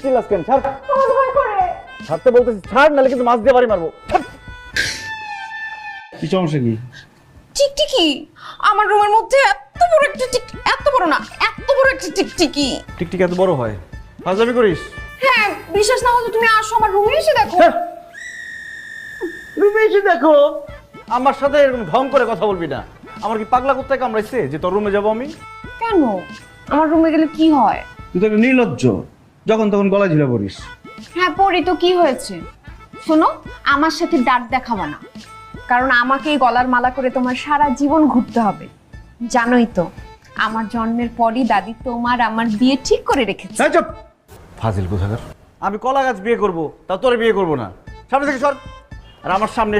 চিল্লাস কেন? ছাড়। আমার ভয় করে। ছাড়তে বলতেছি ছাড়, নাহলে কিন্তু মাছ দিয়ে বাড়ি মারবো। ছাড়। কি সমস্যা কি? টিকটিকি আমার রুমের মধ্যে এত বড় একটা এত বড় না, এত বড় একটা টিকটিকি। টিকটিকি এত বড় হয়? ফাজলামি করিস? হ্যাঁ, বিশ্বাস না হলে তুমি আসো আমার রুমে এসে দেখো। রুমে এসে দেখো? আমার সাথে এরকম ঢং করে কথা বলবি না। আমার কি পাগলা কুত্তায় কামড়াইছে যে তোর রুমে যাবো আমি? কেন? আমার রুমে গেলে কি হয়? তুই তো একটা নির্লজ্জ, যখন তখন গলায় ঝুলে পড়িস। হ্যাঁ পড়ি তো, কি হয়েছে? শোনো, আমার সাথে দাঁত দেখাবা না, কারণ আমাকেই গলার মালা করে তোমার সারা জীবন ঘুরতে হবে। জানোই তো আমার জন্মের পরই দাদি তোমার আমার বিয়ে ঠিক করে রেখেছে। চুপ ফাজিল কোথাকার। আমি কলা গাছ বিয়ে করবো, তা তোরে বিয়ে করবো না। সামনে থেকে সর। আর আমার সামনে